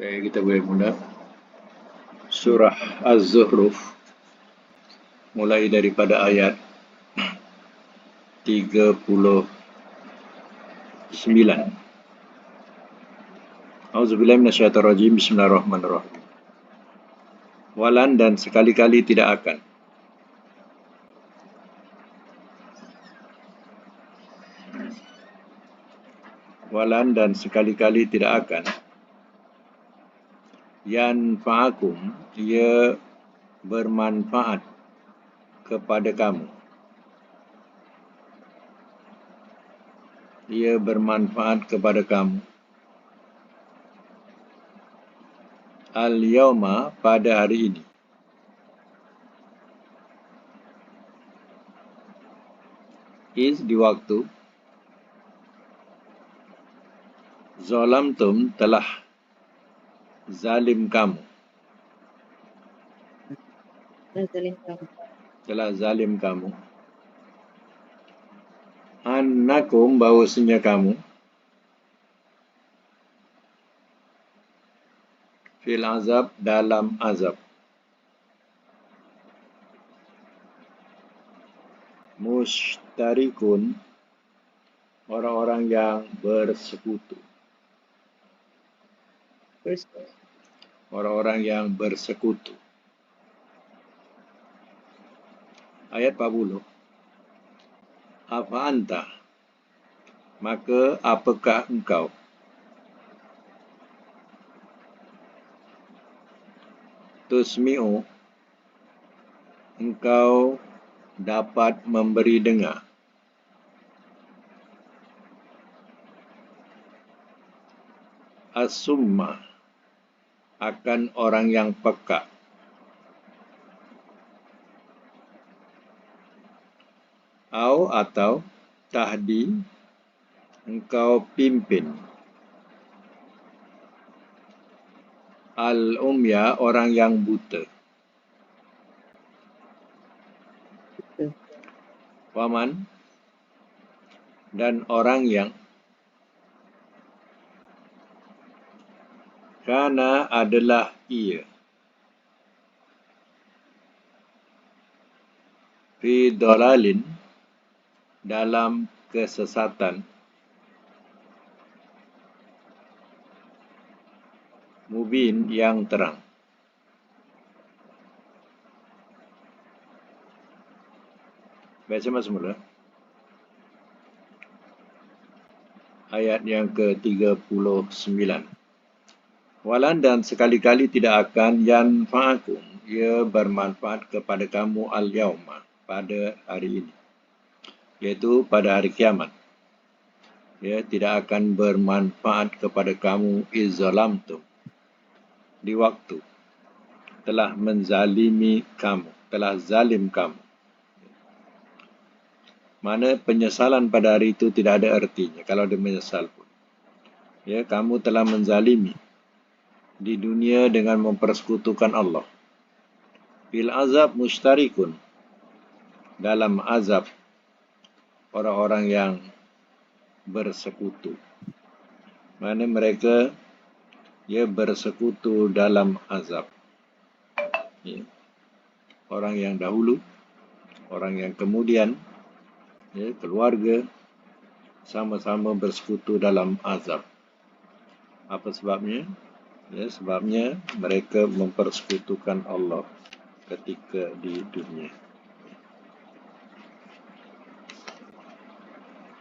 Baik, kita boleh mula. Surah Az-Zuhruf mulai daripada ayat 39. Auzubillahi minasyaitonirrajim. Bismillahirrahmanirrahim. Walan dan sekali-kali tidak akan. Walan dan sekali-kali tidak akan. Yanfa'akum, ia bermanfaat kepada kamu. Ia bermanfaat kepada kamu. Al-yawma, pada hari ini. Is, di waktu. Zalamtum, telah zalim kamu. Telah zalim kamu. Annakum, bahawasanya kamu. Fil azab, dalam azab. Mushtarikun, orang-orang yang bersekutu. Orang-orang yang bersekutu. Ayat 40. Apa anta? Maka apakah engkau? Tusmi'u, engkau dapat memberi dengar. As-summa, akan orang yang peka. Atau tahdi, engkau pimpin. Al-umya, orang yang buta. Waman, dan orang yang kana, adalah ia. Fi dalalin, dalam kesesatan. Mubin, yang terang. Baca semula. Ayat yang ke-39. Walan dan sekali-kali tidak akan yanfa'akum, ia bermanfaat kepada kamu al-yawma, pada hari ini. Iaitu pada hari kiamat. Ya, tidak akan bermanfaat kepada kamu izzalamtum, di waktu telah menzalimi kamu, telah zalim kamu. Mana penyesalan pada hari itu tidak ada artinya kalau dia menyesal pun. Ya, kamu telah menzalimi di dunia dengan mempersekutukan Allah. Bil azab mushtarikun, dalam azab orang-orang yang bersekutu. Mana mereka bersekutu dalam azab. Ya. Orang yang dahulu, orang yang kemudian, keluarga, sama-sama bersekutu dalam azab. Apa sebabnya? Sebabnya mereka mempersekutukan Allah ketika di dunia.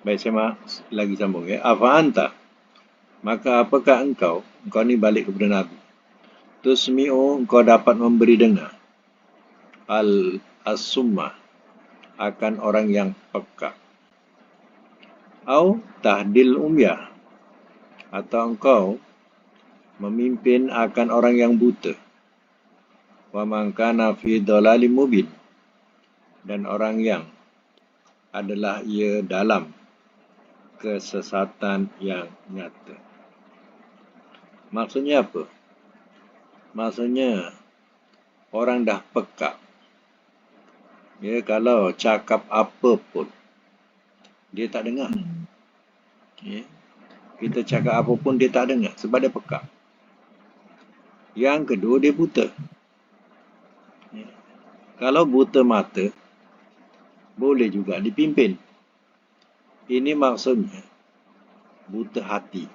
Baik, saya lagi sambung. Apa anta? Maka apakah engkau? Engkau ni balik kepada Nabi. Tusmi'u, engkau dapat memberi dengar. As-summa, akan orang yang peka. Tahdil umyah, atau engkau memimpin akan orang yang buta. Wa man kana fi dhalalim mubin, dan orang yang adalah ia dalam kesesatan yang nyata. Maksudnya apa? Maksudnya orang dah peka. Kalau cakap apa pun dia tak dengar. Kita cakap apa pun dia tak dengar sebab dia peka. Yang kedua, dia buta. Kalau buta mata, boleh juga dipimpin. Ini maksudnya buta hati.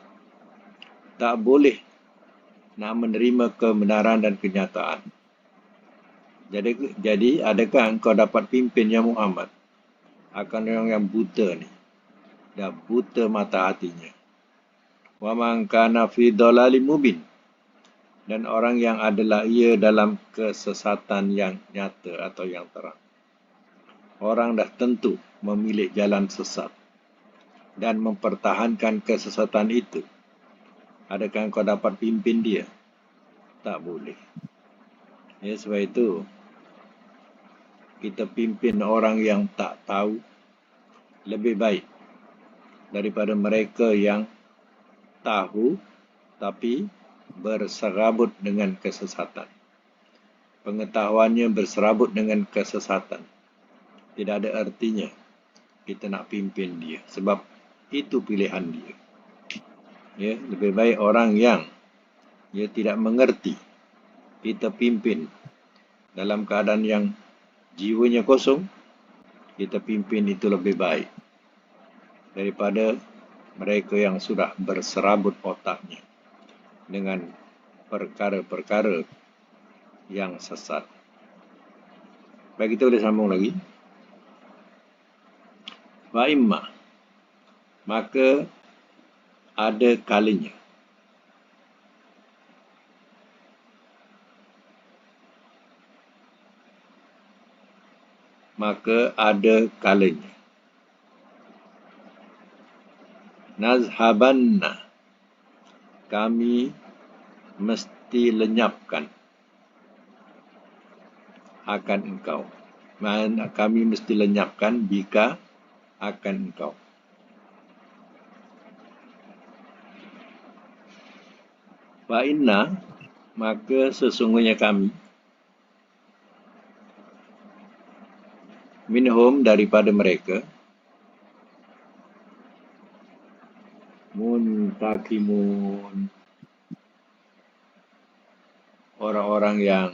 Tak boleh nak menerima kebenaran dan kenyataan. Jadi adakah engkau dapat pimpin ya Muhammad akan orang yang buta ni? Dah buta mata hatinya. Wa man kana fi dhalalim mubin. Dan orang yang adalah ia dalam kesesatan yang nyata atau yang terang. Orang dah tentu memilih jalan sesat dan mempertahankan kesesatan itu. Adakah engkau dapat pimpin dia? Tak boleh. Ya, sebab itu kita pimpin orang yang tak tahu lebih baik daripada mereka yang tahu tapi berserabut dengan kesesatan. Pengetahuannya berserabut dengan kesesatan. Tidak ada artinya kita nak pimpin dia sebab itu pilihan dia. Ya, lebih baik orang yang dia tidak mengerti kita pimpin dalam keadaan yang jiwanya kosong, kita pimpin itu lebih baik daripada mereka yang sudah berserabut otaknya dengan perkara-perkara yang sesat. Baik, kita boleh sambung lagi. Wa imma, maka ada kalanya. Maka ada kalanya. Nazhabanna, kami mesti lenyapkan akan engkau. Kami mesti lenyapkan bika akan engkau. Wa inna, maka sesungguhnya kami, minhum daripada mereka, muntakimun, orang-orang yang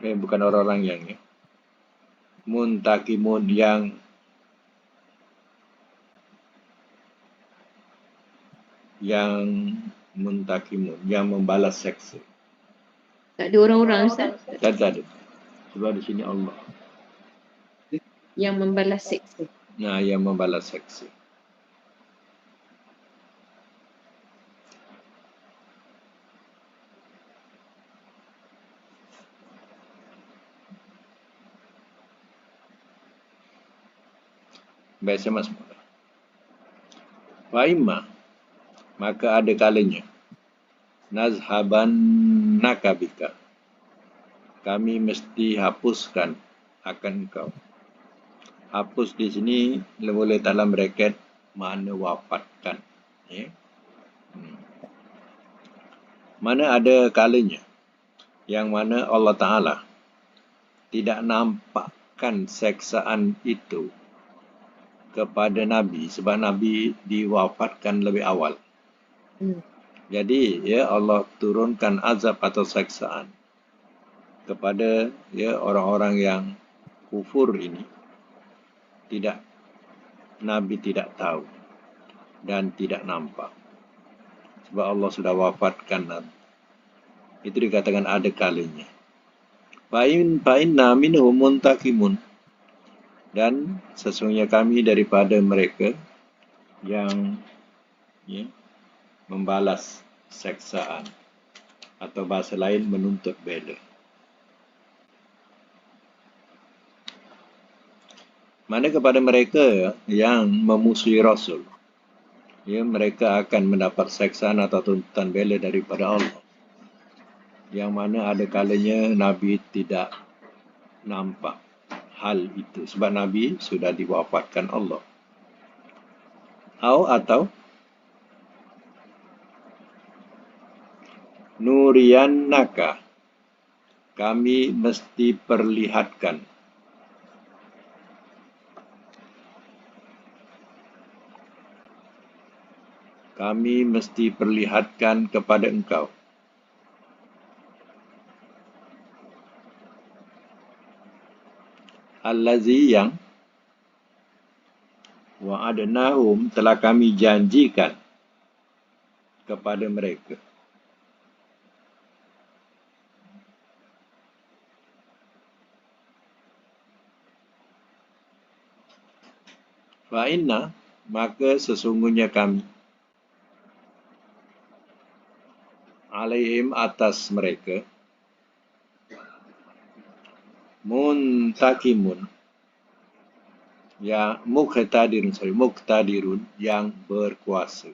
bukan orang-orang yang muntakimun yang muntakimun, yang membalas seksa. Tak ada orang-orang Ustaz? Tak ada. Sebab di sini Allah. Yang membalas seksa. Nah, yang membalas seksa. Baik, saya masuk. Wa imma, maka ada kalanya, nazhaban nakabika, kami mesti hapuskan akan engkau. Hapus di sini boleh dalam bracket makna wafatkan. Ya. Mana ada kalanya yang mana Allah Ta'ala tidak nampakkan seksaan itu kepada Nabi sebab Nabi diwafatkan lebih awal. Jadi ya Allah turunkan azab atau seksaan kepada ya orang-orang yang kufur ini. Tidak, Nabi tidak tahu dan tidak nampak sebab Allah sudah wafatkan Nabi. Itu dikatakan ada kalanya. Fa'inna minhum muntakimun, dan sesungguhnya kami daripada mereka yang membalas seksaan atau bahasa lain menuntut bela. Mana kepada mereka yang memusuhi Rasul, ya, mereka akan mendapat seksaan atau tuntutan bela daripada Allah. Yang mana ada kalanya Nabi tidak nampak hal itu sebab Nabi sudah diwafatkan Allah. Atau nuriyannaka, kami mesti perlihatkan kami mesti perlihatkan kepada engkau allazi yang wa'adnahum telah kami janjikan kepada mereka. Fa'inna, maka sesungguhnya kami alaihim atas mereka muntakimun ya muqtadirun yang berkuasa.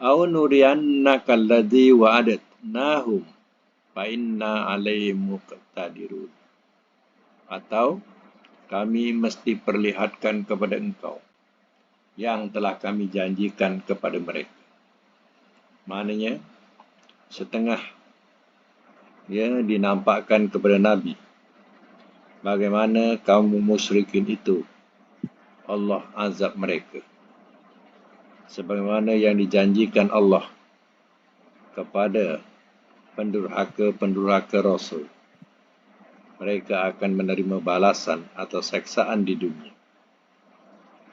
Au nuriyannaka alladhi wa'adatnahum fa inna alaihim muqtadirun. Atau kami mesti perlihatkan kepada engkau yang telah kami janjikan kepada mereka. Maknanya setengah dinampakkan kepada Nabi bagaimana kaum musyrikin itu Allah azab mereka. Sebagaimana yang dijanjikan Allah kepada pendurhaka Rasul. Mereka akan menerima balasan atau seksaan di dunia.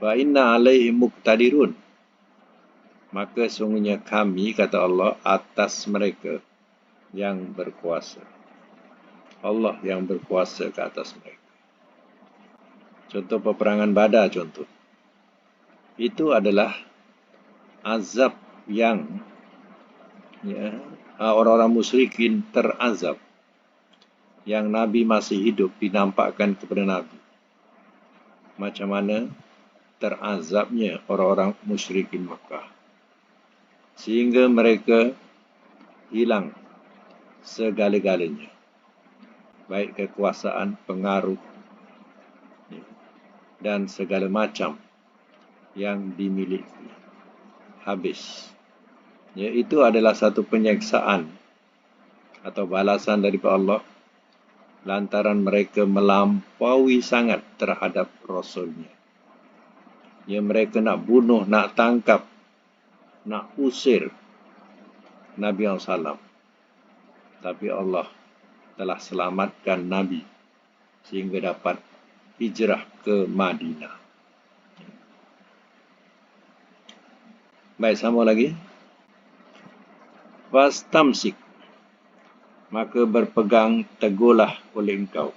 Fa inna alaihim muqtadirun. Maka sungguhnya kami, kata Allah, atas mereka yang berkuasa. Allah yang berkuasa ke atas mereka. Contoh peperangan Badar contoh. Itu adalah azab yang orang-orang musyrikin terazab. Yang Nabi masih hidup dinampakkan kepada Nabi. Macam mana terazabnya orang-orang musyrikin Makkah. Sehingga mereka hilang segala-galanya. Baik kekuasaan, pengaruh, dan segala macam yang dimiliki. Habis. Itu adalah satu penyeksaan atau balasan daripada Allah lantaran mereka melampaui sangat terhadap Rasulnya. Mereka nak bunuh, nak tangkap, nak usir Nabi SAW. Tapi Allah telah selamatkan Nabi sehingga dapat hijrah ke Madinah. Baik, sama lagi. Fastamsik, maka berpegang teguhlah oleh engkau.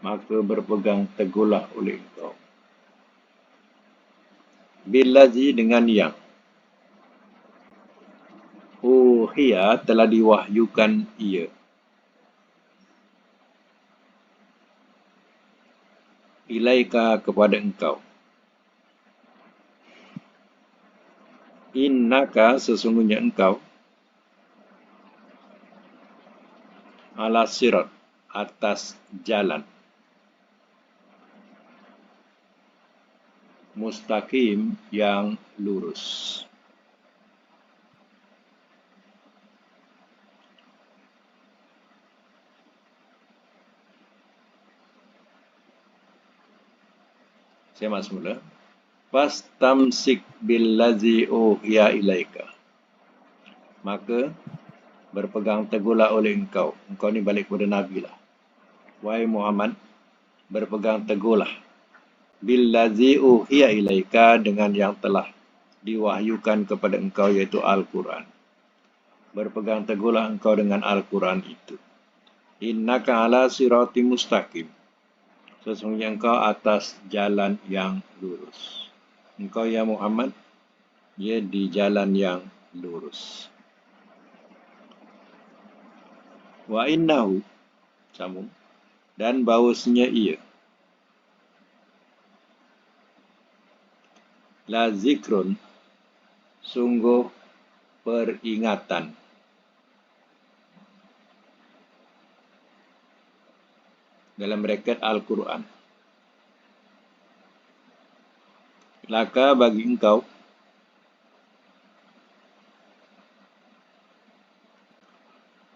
Maka berpegang teguhlah oleh engkau. Billazi dengan yang uhiya telah diwahyukan ia. Ilaika kepada engkau. Innaka sesungguhnya engkau ala sirat atas jalan mustaqim yang lurus. Saya masuk mula. Fastamsik billazi uhiya ilaika. Maka berpegang teguhlah oleh engkau. Engkau ni balik kepada Nabi lah. Wahai Muhammad, berpegang teguhlah billazi uhiya ilaika dengan yang telah diwahyukan kepada engkau iaitu Al-Quran. Berpegang teguhlah engkau dengan Al-Quran itu. Innaka ala sirati mustaqim. Sesungguhnya engkau atas jalan yang lurus. Engkau ya Muhammad, di jalan yang lurus. Wa innahu, sambung, dan bahawasanya ia la zikrun, sungguh peringatan. Dalam braket Al-Quran. Laka bagi engkau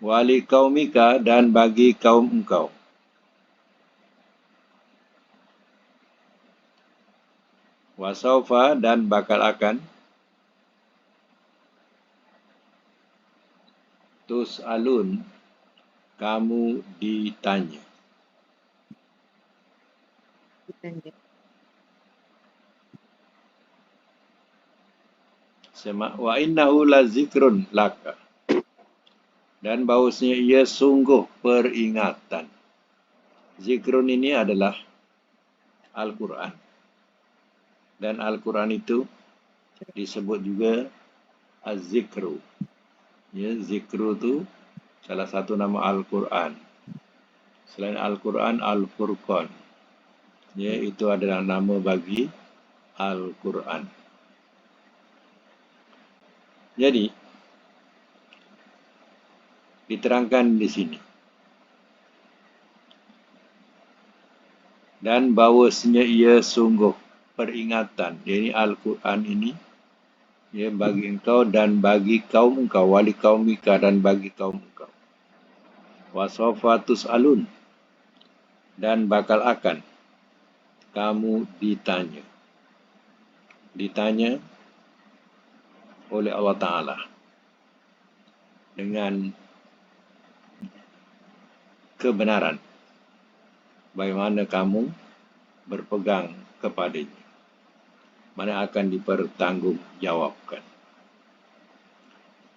Wali kaumika, dan bagi kaum engkau. Wasaufa, dan bakal akan. Tus'alun, kamu ditanya. Ditanya. Wa innahu la zikrun laka. Dan bahawasanya ia sungguh peringatan. Zikrun ini adalah Al-Quran. Dan Al-Quran itu disebut juga Az-Zikru. Ya, Zikru itu salah satu nama Al-Quran. Selain Al-Quran, Al-Furqan. Ya, itu adalah nama bagi Al-Quran. Jadi, diterangkan di sini. Dan bahawasanya ia sungguh peringatan. Jadi Al-Quran ini ya, bagi engkau dan bagi kaum engkau, wali kaumika, dan bagi kaum engkau. Wasawfa tus'alun, dan bakal akan kamu ditanya. Ditanya oleh Allah Ta'ala dengan kebenaran. Bagaimana kamu berpegang kepadanya. Mana akan dipertanggungjawabkan.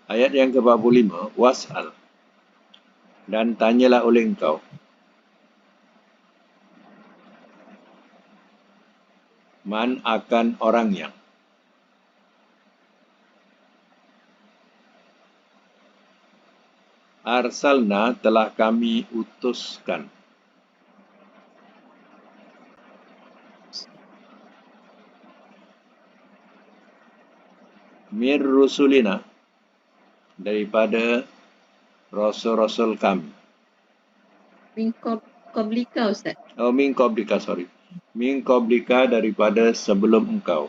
Ayat yang ke-45, was'al, dan tanyalah oleh engkau. Man akan orang yang. Arsalna, telah kami utuskan. Mir rusulina, daripada rasul-rasul kami. Min qablika, Ustaz. Oh, min qablika, sorry. Min qablika, daripada sebelum engkau.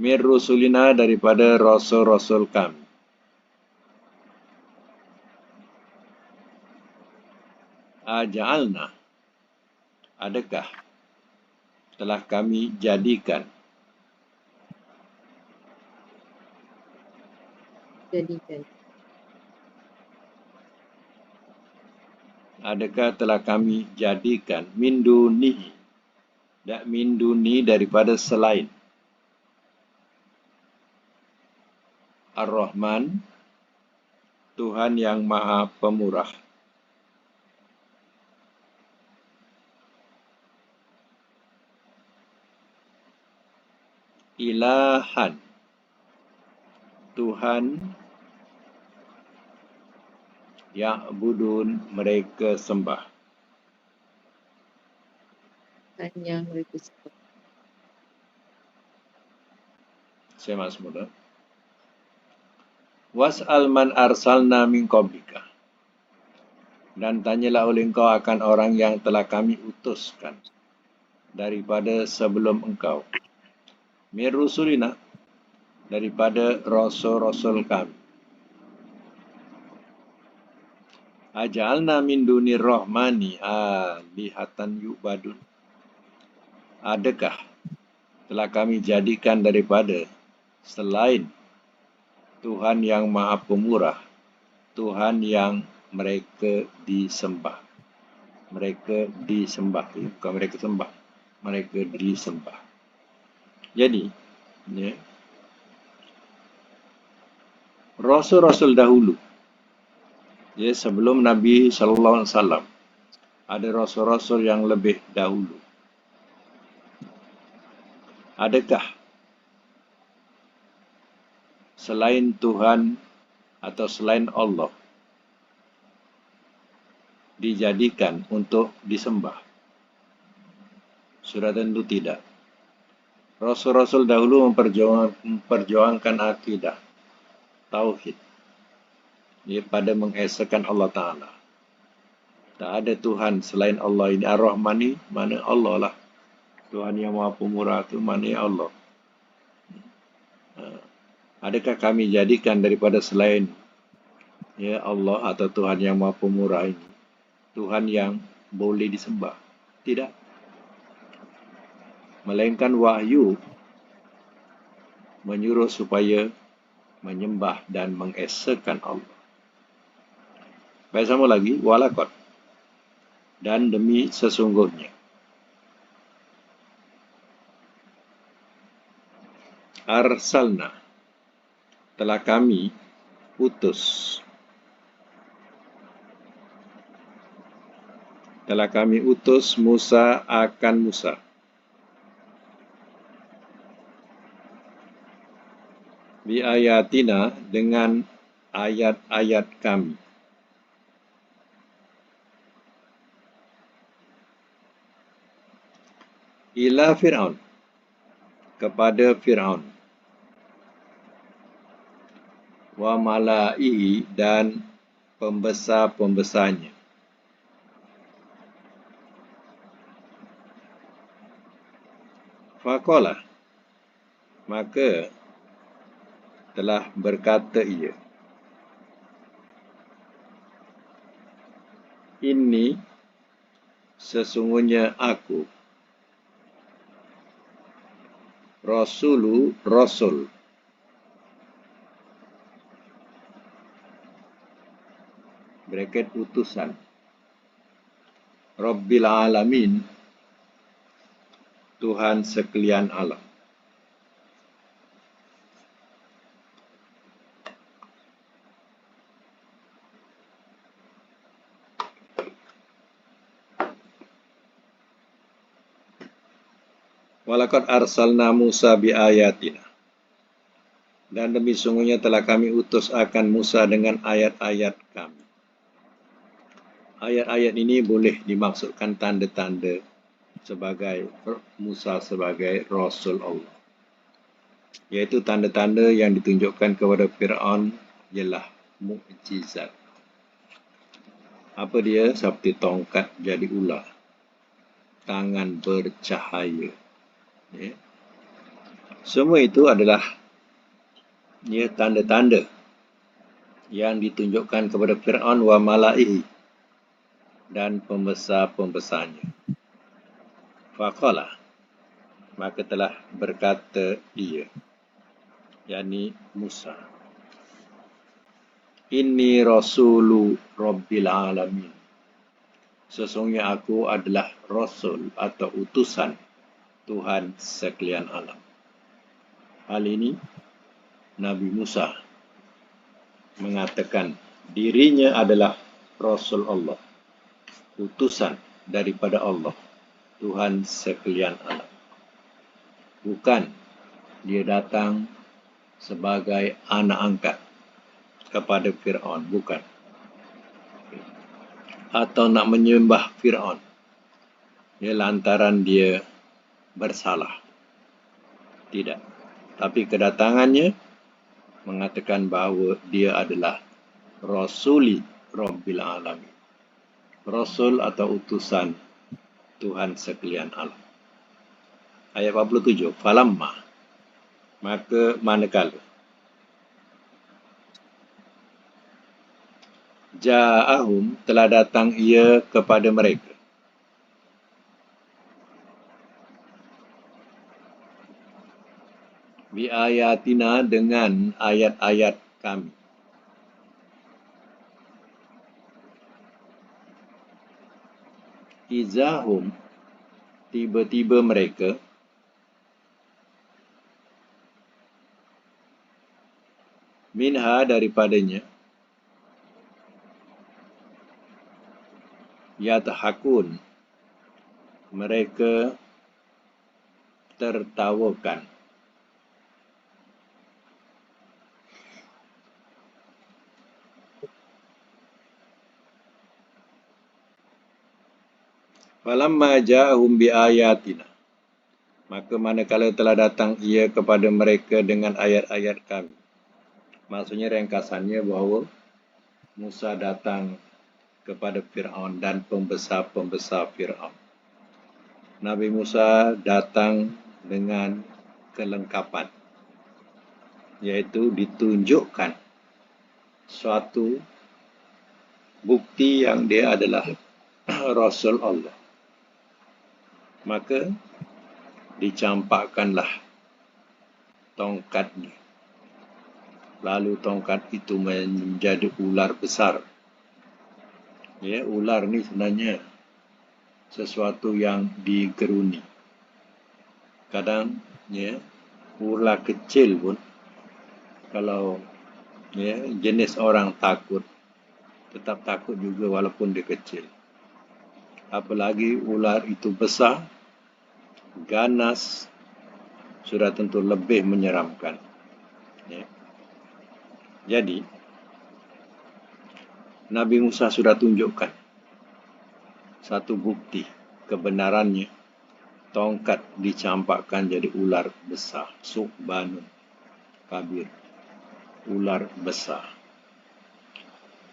Mir rusulina, daripada rasul-rasul kami. Aja'alna, adakah telah kami jadikan. Adakah telah kami jadikan min dunihi, dan min duni, daripada selain Ar-Rahman, Tuhan yang Maha Pemurah. Ilahan, Tuhan ya'budun, mereka sembah. Tanya mereka sebut. Saya masuk mula. Was'al man arsalna min qablika, dan tanyalah oleh engkau akan orang yang telah kami utuskan daripada sebelum engkau. Mir rusulina, daripada rasul-rasul kami. Aja'alna min dunir rahmani alihatan yu'badun. Adakah telah kami jadikan daripada selain Tuhan yang Maha Pemurah, Tuhan yang mereka disembah. Mereka disembah, bukan mereka sembah. Mereka disembah. Jadi, ya, rasul-rasul dahulu, ya, sebelum Nabi SAW, ada rasul-rasul yang lebih dahulu. Adakah selain Tuhan atau selain Allah dijadikan untuk disembah? Sudah tentu tidak. Rasul-rasul dahulu memperjuangkan akidah, tauhid, ya, pada mengesahkan Allah Ta'ala. Tak ada Tuhan selain Allah. Ini Ar-Rahman ni, mana Allah lah. Tuhan yang Maha Pemurah itu mana Allah. Adakah kami jadikan daripada selain ya Allah atau Tuhan yang Maha Pemurah ini Tuhan yang boleh disembah? Tidak. Melainkan wahyu menyuruh supaya menyembah dan mengesakan Allah. Baik, sama lagi, walakot. Dan demi sesungguhnya. Arsalna. Telah kami utus. Telah kami utus Musa akan Musa. Bi ayatina, dengan ayat-ayat kami. Ila Fir'aun, kepada Fir'aun. Wa mala'ihi, dan pembesar-pembesarnya. Faqala, maka telah berkata ia, ini sesungguhnya aku, Rasul, bracket utusan, Rabbil Alamin, Tuhan sekalian alam. Walaqad arsalna Musa bi ayatina. Dan demi sungguhnya telah kami utus akan Musa dengan ayat-ayat kami. Ayat-ayat ini boleh dimaksudkan tanda-tanda sebagai Musa sebagai Rasul Allah. Iaitu tanda-tanda yang ditunjukkan kepada Fir'aun ialah mukjizat. Apa dia? Seperti tongkat jadi ular, tangan bercahaya. Ya. Semua itu adalah tanda-tanda yang ditunjukkan kepada Fir'aun wa mala'ihi dan pembesar-pembesarnya. Faqala, maka telah berkata dia, yakni Musa, inni rasulu rabbil alamin. Sesungguhnya aku adalah rasul atau utusan Tuhan sekalian alam. Hal ini Nabi Musa mengatakan dirinya adalah Rasul Allah, utusan daripada Allah, Tuhan sekalian alam. Bukan dia datang sebagai anak angkat kepada Fir'aun, bukan. Atau nak menyembah Fir'aun, ya, lantaran dia bersalah. Tidak. Tapi kedatangannya mengatakan bahawa dia adalah Rasuli Rabbil Alamin. Rasul atau utusan Tuhan sekalian alam. Ayat 47. Falamma, maka manakala ja'ahum, telah datang ia kepada mereka. Bi ayatina, dengan ayat-ayat kami. Izahum, tiba-tiba mereka, minha, daripadanya, yadhakun, mereka tertawakan. Falamma ja'ahum bi ayatina, maka manakala telah datang ia kepada mereka dengan ayat-ayat kami. Maksudnya ringkasannya bahawa Musa datang kepada Fir'aun dan pembesar-pembesar Fir'aun. Nabi Musa datang dengan kelengkapan. iaitu ditunjukkan suatu bukti yang dia adalah Rasul Allah. Maka dicampakkanlah tongkatnya. Lalu tongkat itu menjadi ular besar. Ya, ular ni sebenarnya sesuatu yang digeruni. Kadang ya, ular kecil pun kalau ya, jenis orang takut, tetap takut juga walaupun dia kecil. Apalagi ular itu besar, ganas, sudah tentu lebih menyeramkan. Ya. Jadi, Nabi Musa sudah tunjukkan satu bukti kebenarannya. Tongkat dicampakkan jadi ular besar. Su'banun kabir. Ular besar.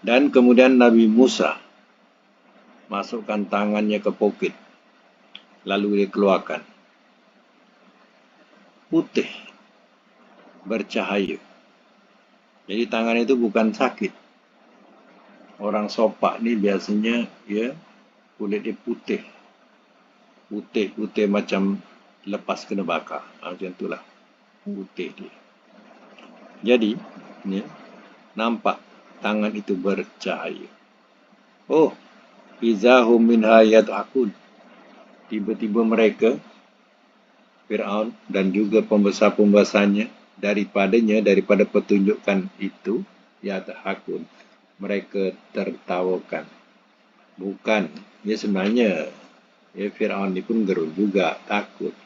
Dan kemudian Nabi Musa masukkan tangannya ke poket. Lalu dia keluarkan. Putih. Bercahaya. Jadi tangan itu bukan sakit. Orang sopak ni biasanya ya kulit dia putih. Putih macam lepas kena bakar. Macam itulah. Putih dia. Jadi, ya, nampak tangan itu bercahaya. Oh, izahum minha yad'akun. Tiba-tiba mereka, Fir'aun dan juga pembesar-pembesarnya, daripada pertunjukan itu, yad'akun. Mereka tertawakan. Bukan, ya sebenarnya ya, Fir'aun ni pun gerun juga, takut.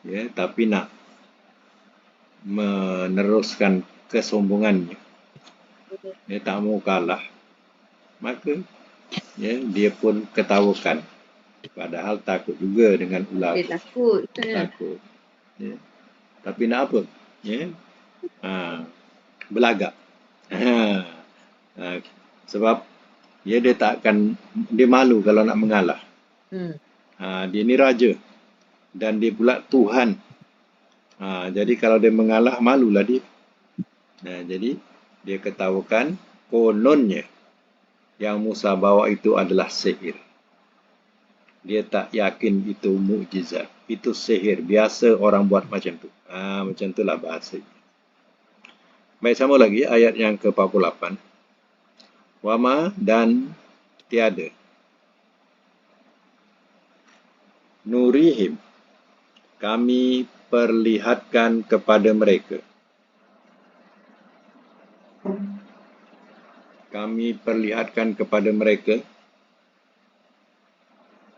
Ya, tapi nak meneruskan kesombongannya. Dia tak mau kalah. Maka ya, dia pun ketawakan. Padahal takut juga dengan ular. Dia takut. Takut. Ya. Tapi nak apa? Ya. Belagak. Sebab ya, dia malu kalau nak mengalah. Dia ni raja. Dan dia pula Tuhan. Jadi kalau dia mengalah, malulah dia. Jadi dia ketawakan kononnya yang Musa bawa itu adalah sihir. Dia tak yakin itu mukjizat. Itu sihir. Biasa orang buat macam tu. Macam itulah bahasa. Baik, sama lagi ayat yang ke-48. Wama dan tiada. Nurihim. Kami perlihatkan kepada mereka. Kami perlihatkan kepada mereka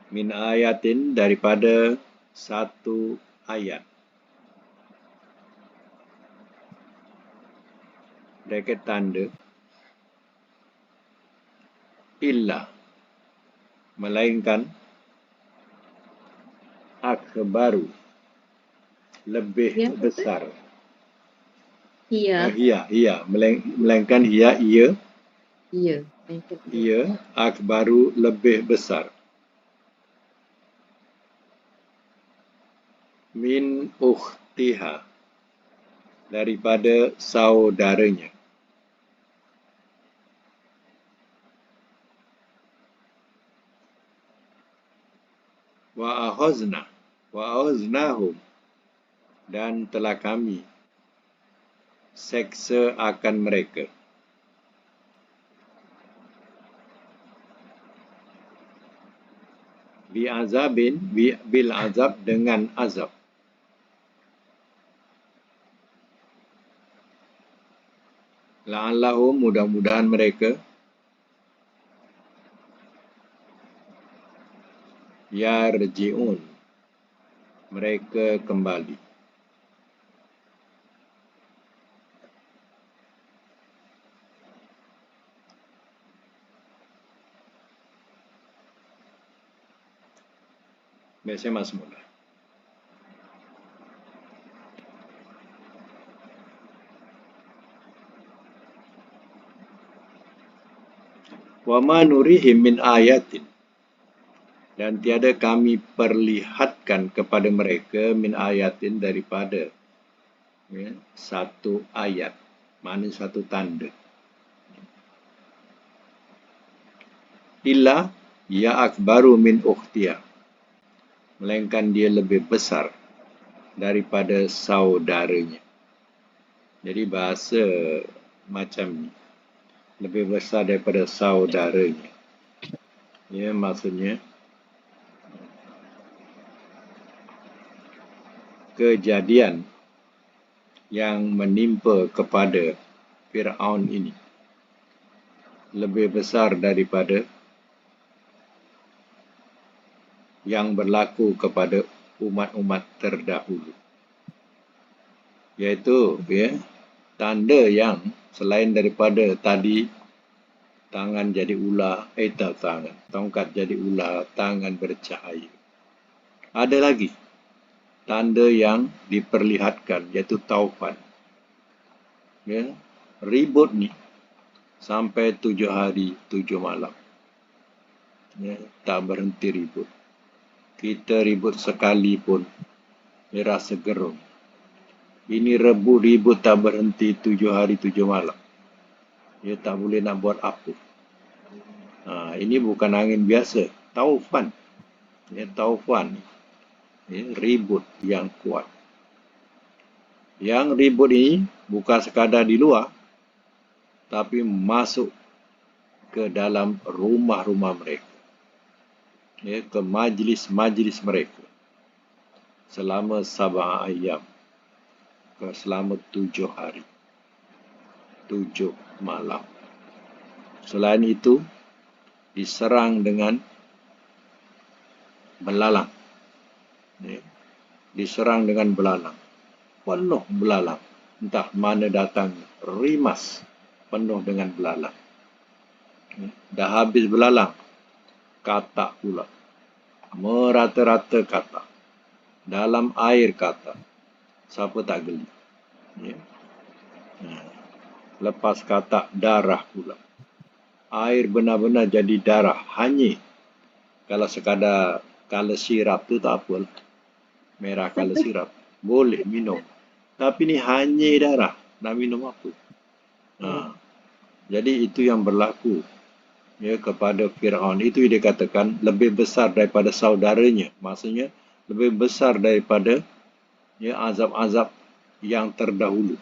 min ayatin, daripada satu ayat. Bracket tanda. Illa. Melainkan akbaru. Lebih besar. Hiya. Melainkan ia. Ia akbaru, lebih besar. Min ukhtiha. Daripada saudaranya. Wa ahaznahum. Dan telah kami seksa akan mereka. Bil azab, dengan azab. La'allahum, mudah-mudahan mereka yarji'un, mereka kembali. Biasanya masuk mula. Wa ma nurihim min ayatin. Dan tiada kami perlihatkan kepada mereka min ayatin, daripada Ya, satu ayat, mana satu tanda. Illa ya akbaru min ukhtiya, melainkan dia lebih besar daripada saudaranya. Jadi bahasa macam ni, lebih besar daripada saudaranya. Ya, maksudnya kejadian yang menimpa kepada Fir'aun ini lebih besar daripada yang berlaku kepada umat-umat terdahulu. Iaitu tanda yang selain daripada tadi tangan jadi ular, tongkat jadi ular, tangan bercahaya. Ada lagi tanda yang diperlihatkan, iaitu taufan. Ribut ni sampai 7 hari 7 malam. Tak berhenti ribut. Kita ribut sekali pun rasa gerung. Ini ribut tak berhenti 7 hari 7 malam. Tak boleh nak buat apa. Ini bukan angin biasa, taufan. Taufan, ribut yang kuat. Yang ribut ini bukan sekadar di luar, tapi masuk ke dalam rumah-rumah mereka, ke majlis-majlis mereka selama 7 ayam, selama 7 hari 7 malam. Selain itu, diserang dengan belalang. Diserang dengan belalang, penuh belalang, entah mana datang, rimas penuh dengan belalang. Dah habis belalang, katak pula, merata-rata katak, dalam air katak, siapa tak geli. Lepas katak, darah pula, air benar-benar jadi darah, hanyir. Kalau sekadar color sirap tu tak apalah, merah color sirap, boleh minum. Tapi ni hanyir darah, nak minum apa? Jadi itu yang berlaku kepada Fir'aun. Itu dia katakan lebih besar daripada saudaranya. Maksudnya lebih besar daripada azab-azab yang terdahulu,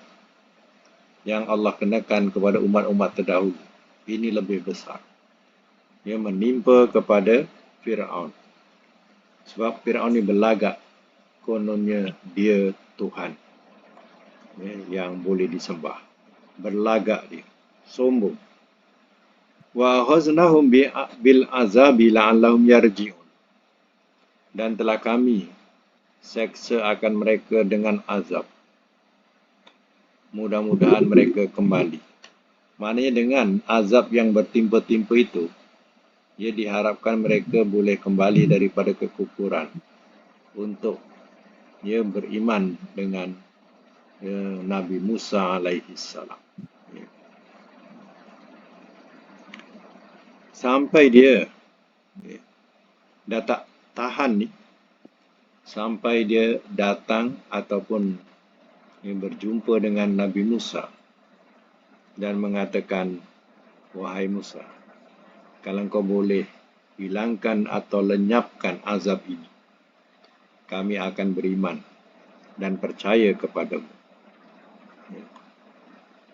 yang Allah kenakan kepada umat-umat terdahulu. Ini lebih besar. Menimpa kepada Fir'aun. Sebab Fir'aun ni berlagak, kononnya dia Tuhan yang boleh disembah. Berlagak dia, sombong. Wa khaznahum bil azabi la'allahum yarji'un. Dan telah kami seksa akan mereka dengan azab, mudah-mudahan mereka kembali. Maknanya dengan azab yang bertimpa-timpa itu, diharapkan mereka boleh kembali daripada kekufuran untuk beriman dengan Nabi Musa alaihi salam. Sampai dia dah tak tahan ni, sampai dia datang ataupun berjumpa dengan Nabi Musa dan mengatakan, wahai Musa, kalau kau boleh hilangkan atau lenyapkan azab ini, kami akan beriman dan percaya kepadamu.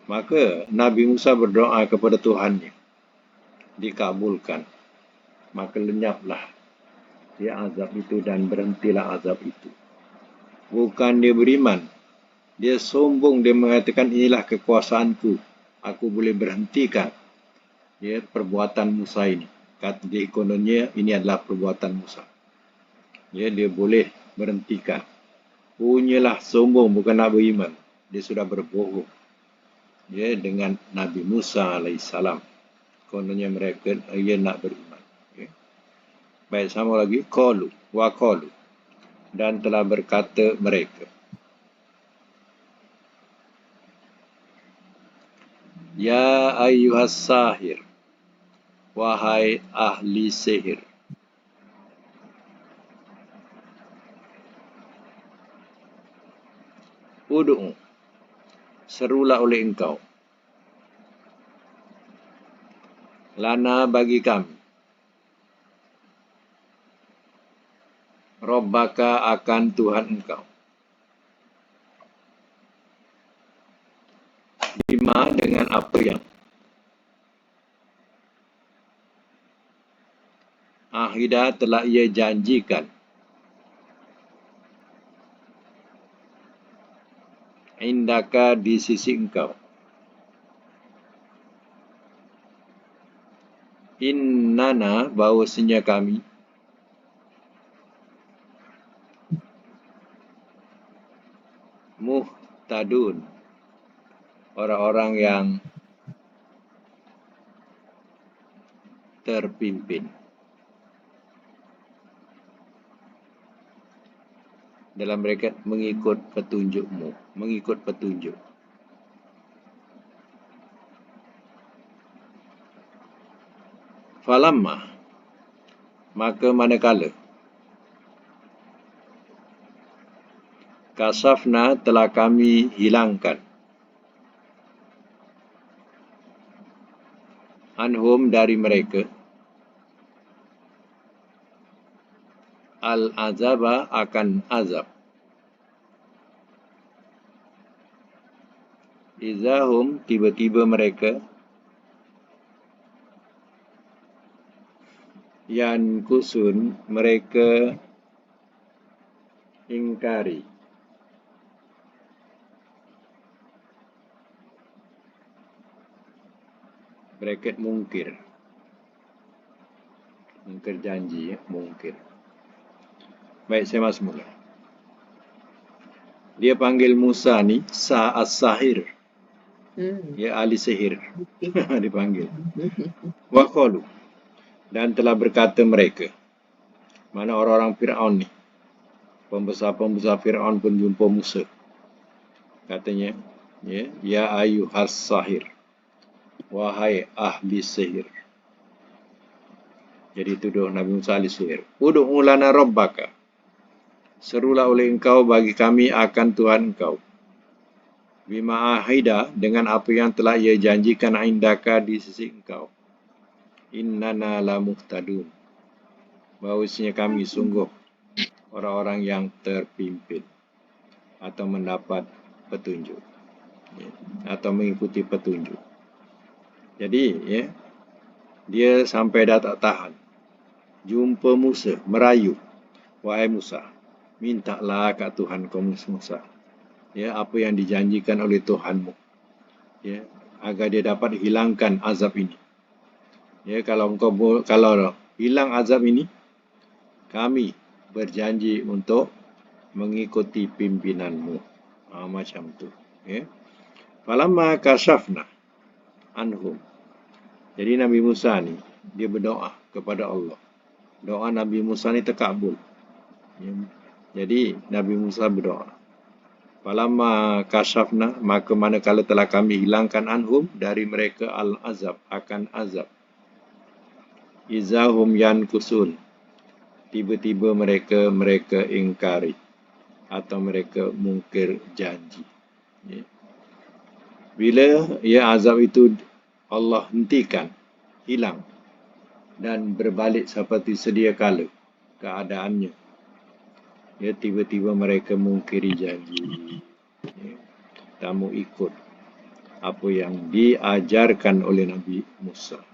Maka Nabi Musa berdoa kepada Tuhannya, dikabulkan. Maka lenyaplah azab itu dan berhentilah azab itu. Bukan dia beriman, dia sombong, dia mengatakan inilah kekuasaanku, aku boleh berhentikan perbuatan Musa ini. Kata dia, kononnya ini adalah perbuatan Musa. Dia boleh berhentikan. Punyalah sombong, bukan nak beriman. Dia sudah berbohong dengan Nabi Musa alaihissalam. Kononnya mereka nak beriman. Baik, sama lagi, qalu wa qalu, dan telah berkata mereka, ya ayyuhas sahir, wahai ahli sihir, ud'u, serulah oleh engkau. Lana bagi kami. Rabbaka akan Tuhan engkau. Bima dengan apa yang ahida telah ia janjikan. Indaka di sisi engkau. Innana bahawasanya kami. Muhtadun. Orang-orang yang terpimpin. Dalam mereka mengikut petunjukmu. Mengikut petunjuk. Falamma. Maka manakala. Kasafna telah kami hilangkan. Anhum dari mereka. Al-azaba akan azab. Izahum tiba-tiba mereka. Yankusun mereka ingkari. Bracket mungkir. Mungkir janji, ya. Mungkir. Baik, saya masuk mula. Dia panggil Musa ni As-Sahir. Ya, ahli sihir. Dipanggil. Wa qalu. Dan telah berkata mereka. Mana orang-orang Fir'aun ni. Pembesar-pembesar Fir'aun pun jumpa Musa. Katanya, ya ayyuhas sahir. Wahai ahli sihir. Jadi tuduh Nabi Musa ahli sihir. Ud'u lana rabbaka. Serulah oleh engkau bagi kami akan Tuhan engkau. Bima ahida dengan apa yang telah ia janjikan indaka di sisi engkau. Innana la muhtadun. Bahawasanya kami sungguh orang-orang yang terpimpin. Atau mendapat petunjuk. Atau mengikuti petunjuk. Jadi, dia sampai dah tak tahan. Jumpa Musa, merayu. Wahai Musa, mintalah kat Tuhan kau Musa. Apa yang dijanjikan oleh Tuhanmu. Agar dia dapat hilangkan azab ini. Kalau hilang azab ini, kami berjanji untuk mengikuti pimpinanmu. Macam tu. Falamma kasyafna anhum. Jadi Nabi Musa ni, dia berdoa kepada Allah. Doa Nabi Musa ni terkabul. Jadi Nabi Musa berdoa. Falamma kasyafna, maka manakala telah kami hilangkan anhum dari mereka al-azab, akan azab. Izahum yankusun. Tiba-tiba mereka ingkari. Atau mereka mungkir janji. Bila azab itu Allah hentikan, hilang. Dan berbalik seperti sedia kala keadaannya. Tiba-tiba mereka mungkiri janji. Tak mau ikut apa yang diajarkan oleh Nabi Musa.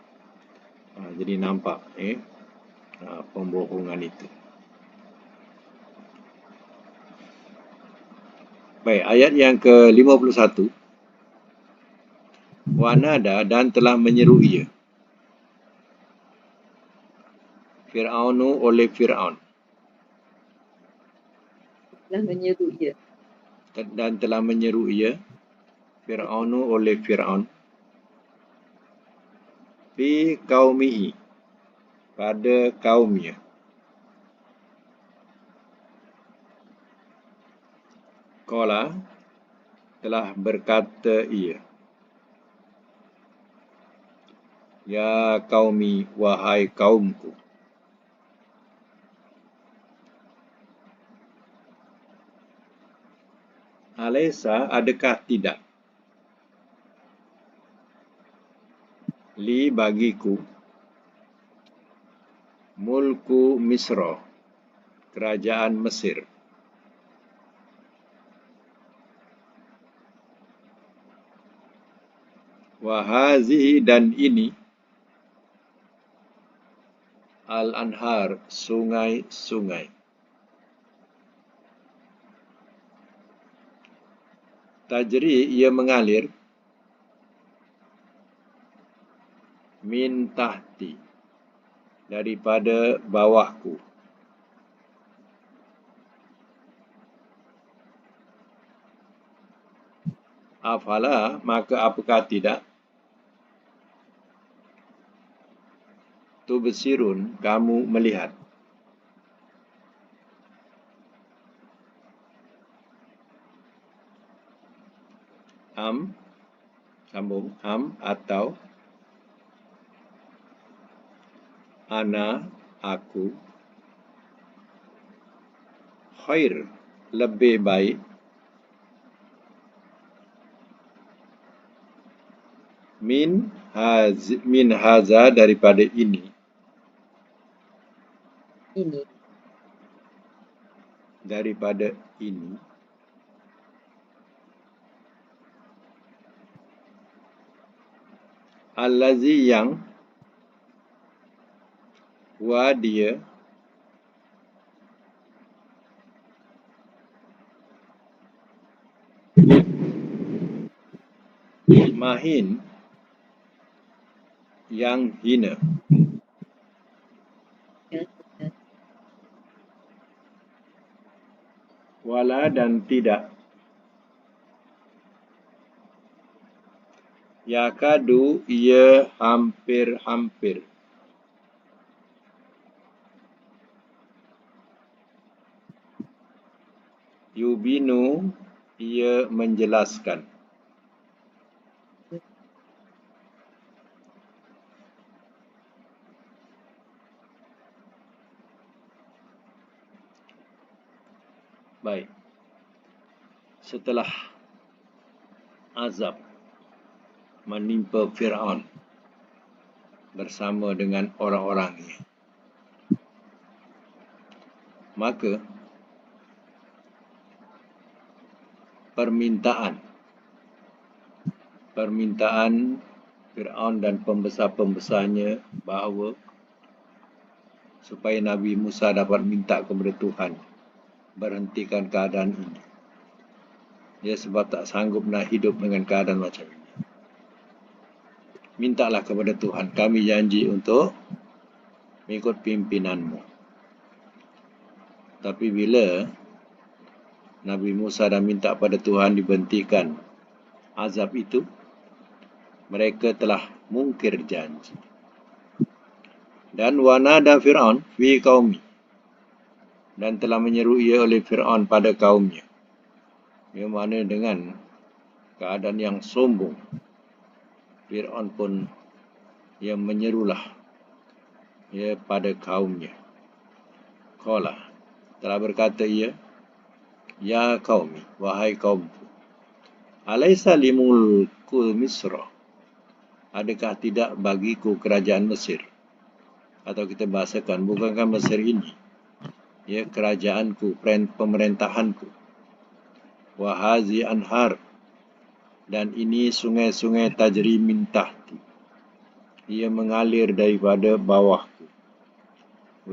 Jadi nampak pembohongan itu. Baik, ayat yang ke-51. Wanada dan telah menyeru ia. Fir'aunu oleh Fir'aun. Dan telah menyeru ia. Fir'aunu oleh Fir'aun. Fi qaumihi. Pada kaumnya. Qala telah berkata ia. Ya qaumi, wahai kaumku. Alaysa, adakah tidak? li bagiku, mulku Misra, kerajaan Mesir. Wa hazihi, dan ini, al-anhar, sungai-sungai. Tajri, ia mengalir, min tahti, daripada bawahku. Afala, maka apakah tidak, tubsirun, kamu melihat. Sambung, atau ana, aku, khair, lebih baik, min haza, daripada ini, daripada ini, allazi, yang, wa, dia, mahin, yang hina, wala, dan tidak, yakadu, ia hampir-hampir, yubinu, ia menjelaskan. Baik. Setelah azab menimpa Fir'aun bersama dengan orang-orangnya, maka permintaan Fir'aun dan pembesar-pembesarnya bahawa supaya Nabi Musa dapat minta kepada Tuhan berhentikan keadaan ini. Dia sebab tak sanggup nak hidup dengan keadaan macam ini. Mintalah kepada Tuhan, kami janji untuk mengikut pimpinanmu. Tapi bila Nabi Musa dah minta pada Tuhan dibentikan azab itu, mereka telah mungkir janji. Dan wanada Fir'aun fi qaumi, dan telah menyeru ia oleh Fir'aun pada kaumnya. Ia mana dengan keadaan yang sombong, Fir'aun pun ia menyerulah ia pada kaumnya. Qala, telah berkata ia, ya qaumi, wahai kaumku, alaysa li mulku Misra, adakah tidak bagiku kerajaan Mesir? Atau kita bahasakan, bukankah Mesir ini ya kerajaanku, pemerintahanku. Wahazi anhar, dan ini sungai-sungai tajri min tahti, ia mengalir daripada bawahku.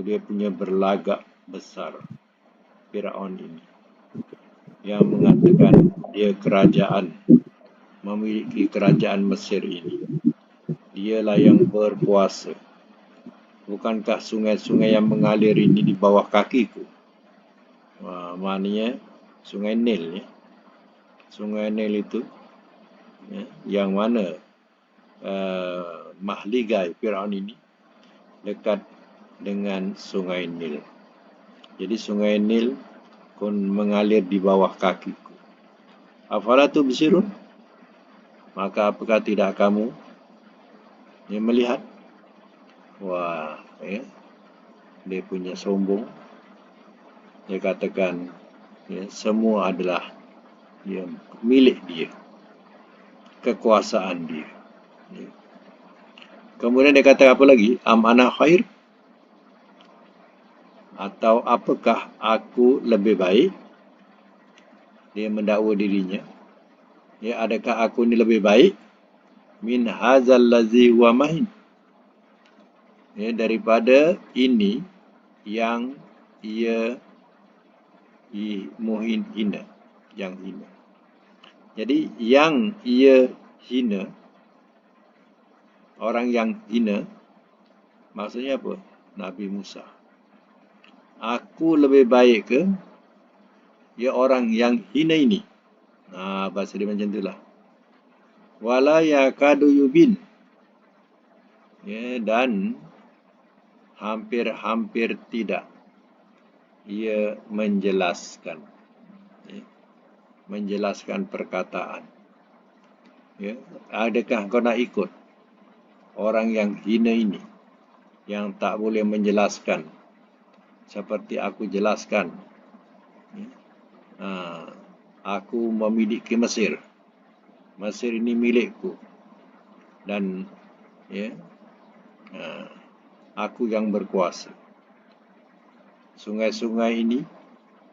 Dia punya berlagak besar Fir'aun ini, yang mengatakan dia kerajaan, memiliki kerajaan Mesir ini. Dialah yang berkuasa. Bukankah sungai-sungai yang mengalir ini di bawah kakiku? Maknanya Sungai Nil, ya. Sungai Nil itu ya, yang mana mahligai Fir'aun ini dekat dengan Sungai Nil. Jadi Sungai Nil pun mengalir di bawah kakiku. Afala tubsirun, maka apakah tidak kamu yang melihat? Wah, ya, dia punya sombong. Dia katakan ya, semua adalah ya, milik dia, kekuasaan dia. Ya. Kemudian dia kata apa lagi? Am ana khair? Atau apakah aku lebih baik? Dia mendakwa dirinya. Ya, adakah aku ni lebih baik? Min hazal ladzi huwa mahin. Ya, daripada ini yang ia muhin hina. Yang hina. Jadi, yang ia hina, orang yang hina, maksudnya apa? Nabi Musa. Aku lebih baik ke ya orang yang hina ini? Bahasa dia macam itulah. Wala yakadu yubin. Ya, dan hampir-hampir tidak ia menjelaskan. Ya, menjelaskan perkataan. Ya, adakah kau nak ikut orang yang hina ini, yang tak boleh menjelaskan seperti aku jelaskan? Ya, aku memiliki Mesir. Mesir ini milikku. Dan ya, aku yang berkuasa. Sungai-sungai ini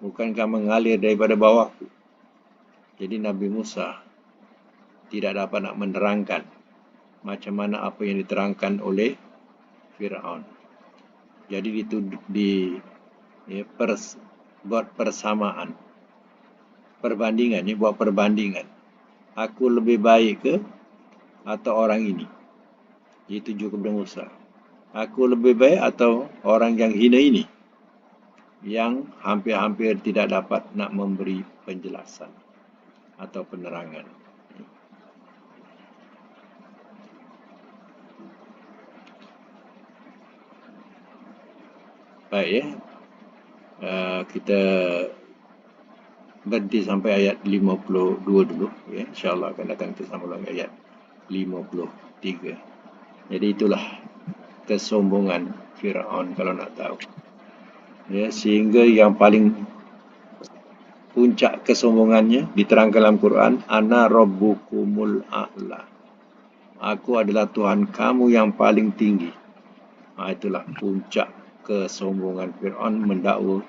bukankah mengalir daripada bawahku? Jadi Nabi Musa tidak dapat nak menerangkan macam mana apa yang diterangkan oleh Fir'aun. Jadi itu buat persamaan, perbandingan, buat perbandingan. Aku lebih baik ke atau orang ini? Itu juga kepada Musa. Aku lebih baik atau orang yang hina ini, yang hampir-hampir tidak dapat nak memberi penjelasan atau penerangan. Baik, kita berhenti sampai ayat 52 dulu. Ya, InsyaAllah akan datang kita sambung lagi ayat 53. Jadi itulah kesombongan Fir'aun kalau nak tahu. Ya, sehingga yang paling puncak kesombongannya diterangkan dalam Quran, Ana Rabbukumul A'la. Aku adalah Tuhan kamu yang paling tinggi. Itulah puncak kesombongan Fir'aun, mendakwa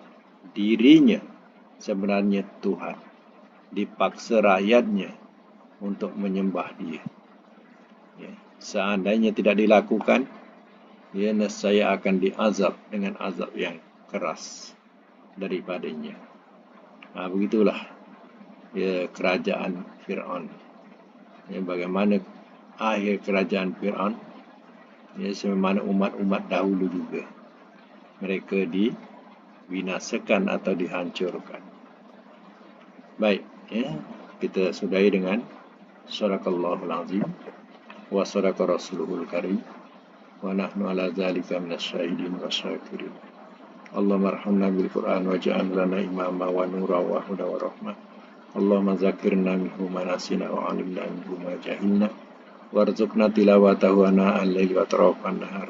dirinya sebenarnya Tuhan. Dipaksa rakyatnya untuk menyembah dia. Ya, seandainya tidak dilakukan, ya, nescaya akan diazab dengan azab yang keras daripadanya. Begitulah ya, kerajaan Fir'aun. Ya, bagaimana akhir kerajaan Fir'aun? Ya, sebagaimana umat-umat dahulu juga, mereka dibinasakan atau dihancurkan. Baik, ya, kita sudahi dengan Sadaqallahul Azim wa sadaqa Rasuluhul Karim wa nahnu ala zalika minasyahidin wa syakirin. Allahumma arhamna bil Qur'an waj'al lana imama wa nura wa huda wa rahmah. Allahumma zakirna minhu ma nasina wa 'allimna minhu ma jahilna warzuqna tilawatahu ana al-laili wa atrafan nahar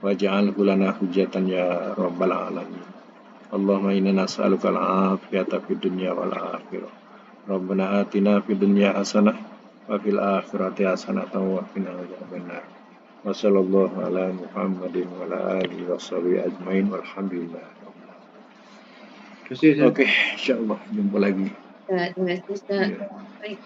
waj'alhu lana hujjatan ya rabbal alamin. Allahumma inna nas'aluka al-afiyata fid dunya wal akhirah. Rabbana atina fid dunya hasanah wa fil akhirati hasanah wa qina adzabannar. Wa sallallahu ala Muhammadin wa ala alihi wa sahbihi ajmain walhamdulillah. Okey, insya-Allah jumpa lagi. Terima kasih Ustaz. Ya. Baik.